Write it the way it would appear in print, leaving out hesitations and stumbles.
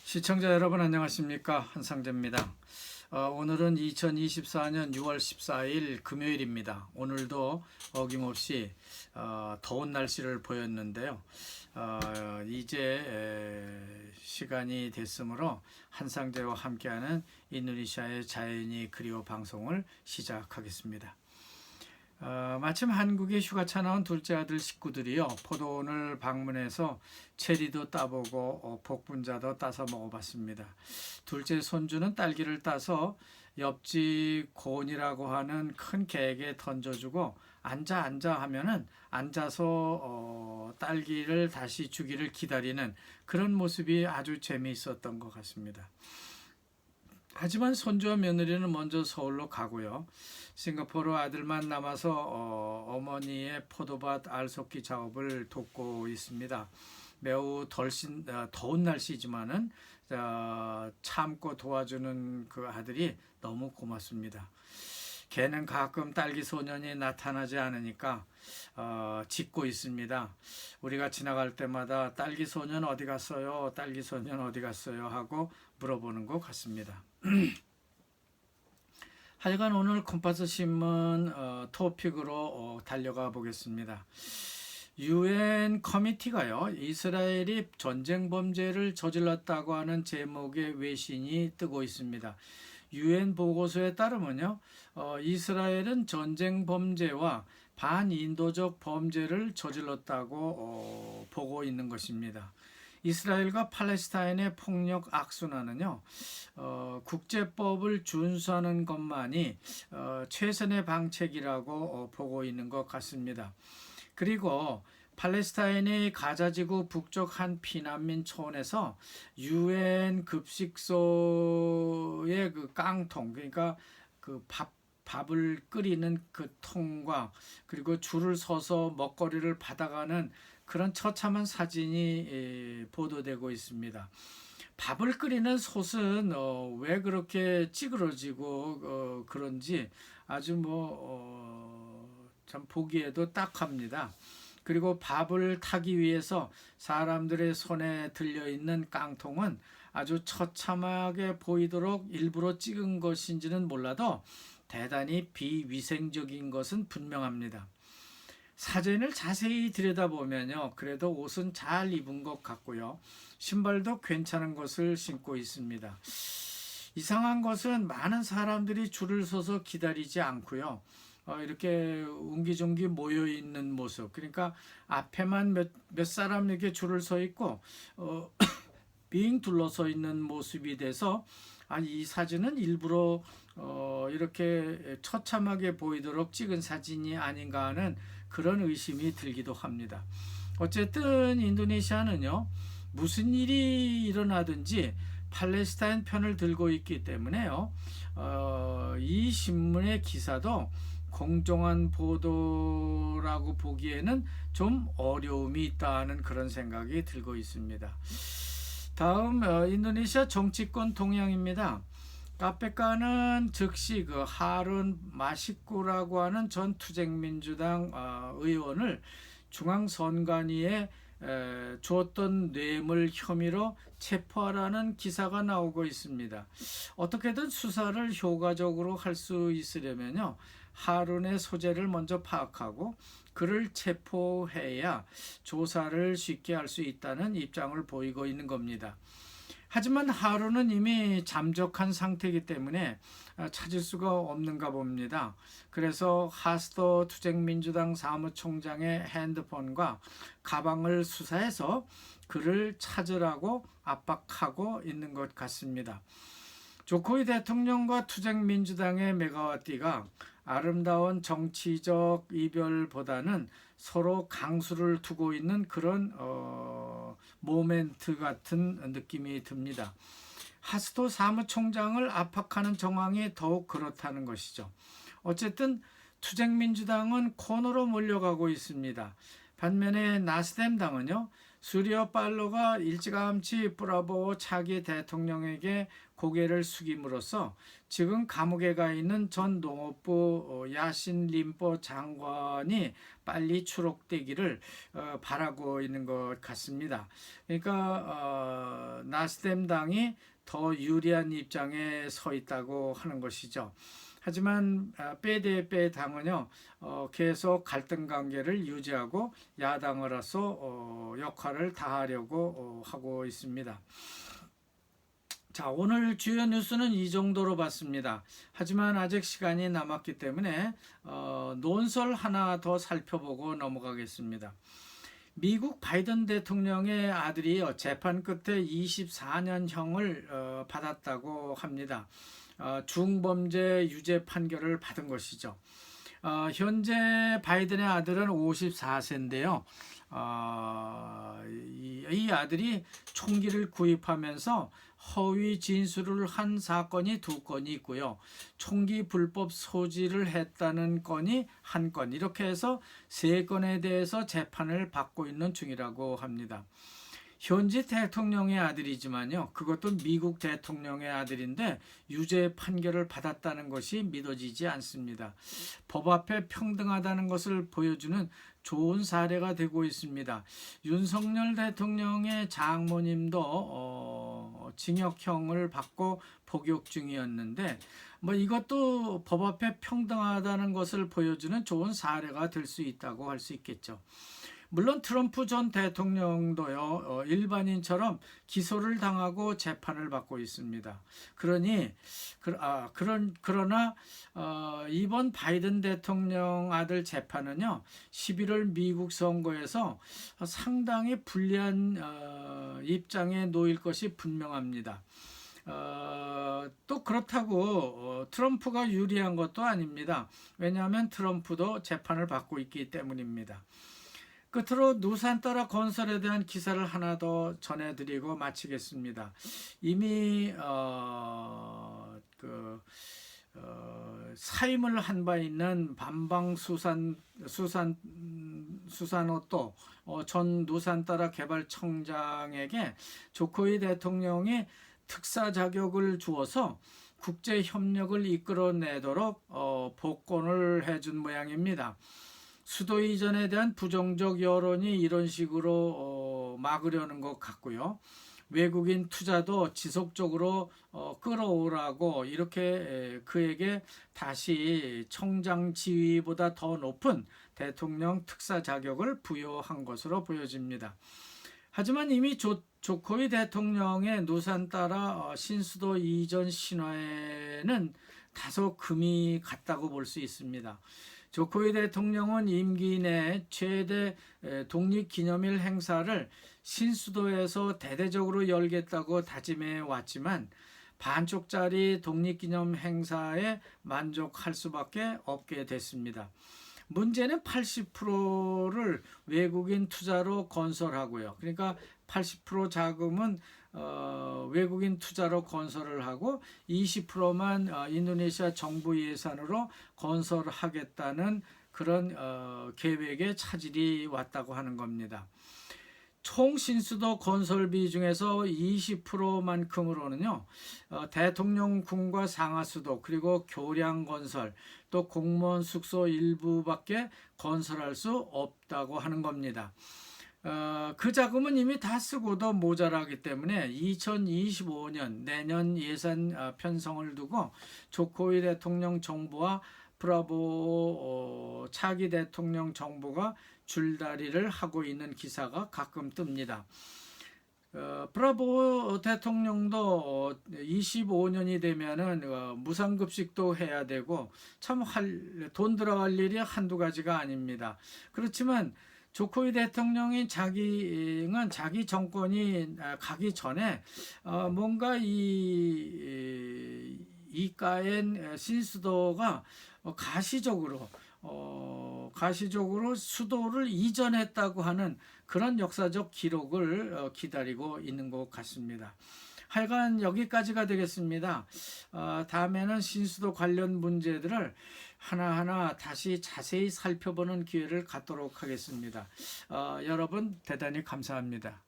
시청자 여러분 안녕하십니까, 한상재입니다. 오늘은 2024년 6월 14일 금요일입니다. 오늘도 어김없이 더운 날씨를 보였는데요. 이제 시간이 됐으므로 한상재와 함께하는 인도네시아의 자연이 그리워 방송을 시작하겠습니다. 마침 한국에 휴가차 나온 둘째 아들 식구들이요, 포도원을 방문해서 체리도 따보고 복분자도 따서 먹어봤습니다. 둘째 손주는 딸기를 따서 옆집 고온이라고 하는 큰 개에게 던져주고 앉아 하면은 앉아서 딸기를 다시 주기를 기다리는 그런 모습이 아주 재미있었던 것 같습니다. 하지만 손주와 며느리는 먼저 서울로 가고요. 싱가포르 아들만 남아서 어머니의 포도밭 알속기 작업을 돕고 있습니다. 매우 더운 날씨지만은 참고 도와주는 그 아들이 너무 고맙습니다. 걔는 가끔 딸기 소년이 나타나지 않으니까 짖고 있습니다. 우리가 지나갈 때마다 딸기 소년 어디 갔어요? 딸기 소년 어디 갔어요? 하고 물어보는 것 같습니다. 하여간 오늘 컴파스 신문 토픽으로 달려가 보겠습니다. UN 커미티가요, 이스라엘이 전쟁 범죄를 저질렀다고 하는 제목의 외신이 뜨고 있습니다. UN 보고서에 따르면요, 이스라엘은 전쟁 범죄와 반인도적 범죄를 저질렀다고 보고 있는 것입니다. 이스라엘과 팔레스타인의 폭력 악순환은요, 국제법을 준수하는 것만이 최선의 방책이라고 보고 있는 것 같습니다. 그리고 팔레스타인이 가자지구 북쪽 한 피난민 초원에서 UN 급식소의 그 깡통, 그러니까 그 밥을 끓이는 그 통과 그리고 줄을 서서 먹거리를 받아가는 그런 처참한 사진이 보도되고 있습니다. 밥을 끓이는 솥은 왜 그렇게 찌그러지고 그런지 아주 참 보기에도 딱합니다. 그리고 밥을 타기 위해서 사람들의 손에 들려있는 깡통은 아주 처참하게 보이도록 일부러 찍은 것인지는 몰라도 대단히 비위생적인 것은 분명합니다. 사진을 자세히 들여다보면요, 그래도 옷은 잘 입은 것 같고요, 신발도 괜찮은 것을 신고 있습니다. 이상한 것은 많은 사람들이 줄을 서서 기다리지 않고요, 이렇게 웅기종기 모여 있는 모습, 그러니까 앞에만 몇 사람 이렇게 줄을 서 있고 빙 둘러서 있는 모습이 돼서 이 사진은 일부러 이렇게 처참하게 보이도록 찍은 사진이 아닌가 하는 그런 의심이 들기도 합니다. 어쨌든 인도네시아는요, 무슨 일이 일어나든지 팔레스타인 편을 들고 있기 때문에요, 이 신문의 기사도 공정한 보도라고 보기에는 좀 어려움이 있다는 그런 생각이 들고 있습니다. 다음 인도네시아 정치권 동향입니다. 카페카는 즉시 그 하룬 마시쿠라고 하는 전 투쟁민주당 의원을 중앙선관위에 주었던 뇌물 혐의로 체포하라는 기사가 나오고 있습니다. 어떻게든 수사를 효과적으로 할 수 있으려면요, 하룬의 소재를 먼저 파악하고 그를 체포해야 조사를 쉽게 할 수 있다는 입장을 보이고 있는 겁니다. 하지만 하룬은 이미 잠적한 상태이기 때문에 찾을 수가 없는가 봅니다. 그래서 하스더 투쟁민주당 사무총장의 핸드폰과 가방을 수사해서 그를 찾으라고 압박하고 있는 것 같습니다. 조코이 대통령과 투쟁민주당의 메가와띠가 아름다운 정치적 이별보다는 서로 강수를 두고 있는 그런 모멘트 같은 느낌이 듭니다. 하스토 사무총장을 압박하는 정황이 더욱 그렇다는 것이죠. 어쨌든 투쟁민주당은 코너로 몰려가고 있습니다. 반면에 나스뎀당은요, 수리오 팔로가 일찌감치 브라보 차기 대통령에게 고개를 숙임으로써 지금 감옥에 가 있는 전 농업부 야신 림보 장관이 빨리 추록되기를 바라고 있는 것 같습니다. 그러니까 나스뎀당이 더 유리한 입장에 서 있다고 하는 것이죠. 하지만 PDP 당은요 계속 갈등 관계를 유지하고 야당으로서 역할을 다하려고 하고 있습니다. 자, 오늘 주요 뉴스는 이 정도로 봤습니다. 하지만 아직 시간이 남았기 때문에 논설 하나 더 살펴보고 넘어가겠습니다. 미국 바이든 대통령의 아들이 재판 끝에 24년형을 받았다고 합니다. 중범죄 유죄 판결을 받은 것이죠. 현재 바이든의 아들은 54세인데요. 이 아들이 총기를 구입하면서 허위 진술을 한 사건이 2건이 있고요. 총기 불법 소지를 했다는 건이 1건, 이렇게 해서 3건에 대해서 재판을 받고 있는 중이라고 합니다. 현지 대통령의 아들이지만요, 그것도 미국 대통령의 아들인데 유죄 판결을 받았다는 것이 믿어지지 않습니다. 법 앞에 평등하다는 것을 보여주는 좋은 사례가 되고 있습니다. 윤석열 대통령의 장모님도 징역형을 받고 복역 중이었는데 이것도 법 앞에 평등하다는 것을 보여주는 좋은 사례가 될 수 있다고 할 수 있겠죠. 물론 트럼프 전 대통령도요 일반인처럼 기소를 당하고 재판을 받고 있습니다. 그러나 이번 바이든 대통령 아들 재판은요 11월 미국 선거에서 상당히 불리한 입장에 놓일 것이 분명합니다. 또 그렇다고 트럼프가 유리한 것도 아닙니다. 왜냐하면 트럼프도 재판을 받고 있기 때문입니다. 끝으로 누산따라 건설에 대한 기사를 하나 더 전해드리고 마치겠습니다. 이미 사임을 한 바 있는 반방 수산호또 전 누산따라 개발청장에게 조코이 대통령이 특사 자격을 주어서 국제 협력을 이끌어내도록 복권을 해준 모양입니다. 수도 이전에 대한 부정적 여론이 이런 식으로 막으려는 것 같고요. 외국인 투자도 지속적으로 끌어오라고 이렇게 그에게 다시 청장 지위보다 더 높은 대통령 특사 자격을 부여한 것으로 보여집니다. 하지만 이미 조코이 대통령의 누산 따라 신수도 이전 신화에는 다소 금이 갔다고 볼 수 있습니다. 조코이 대통령은 임기 내 최대 독립기념일 행사를 신수도에서 대대적으로 열겠다고 다짐해 왔지만 반쪽짜리 독립기념 행사에 만족할 수밖에 없게 됐습니다. 문제는 80%를 외국인 투자로 건설하고요. 그러니까 80% 자금은 외국인 투자로 건설을 하고 20%만 인도네시아 정부 예산으로 건설하겠다는 그런 계획에 차질이 왔다고 하는 겁니다. 총 신수도 건설비 중에서 20%만큼으로는요 대통령궁과 상하수도 그리고 교량 건설 또 공무원 숙소 일부밖에 건설할 수 없다고 하는 겁니다. 그 자금은 이미 다 쓰고도 모자라기 때문에 2025년 내년 예산 편성을 두고 조코이 대통령 정부와 브라보 차기 대통령 정부가 줄다리를 하고 있는 기사가 가끔 뜹니다. 브라보 대통령도 25년이 되면은 무상급식도 해야 되고 참 돈 들어갈 일이 한두 가지가 아닙니다. 그렇지만 조코이 대통령이 자기 정권이 가기 전에 뭔가 이가엔 신수도가 가시적으로 수도를 이전했다고 하는 그런 역사적 기록을 기다리고 있는 것 같습니다. 하여간 여기까지가 되겠습니다. 다음에는 신수도 관련 문제들을 하나하나 다시 자세히 살펴보는 기회를 갖도록 하겠습니다. 여러분 대단히 감사합니다.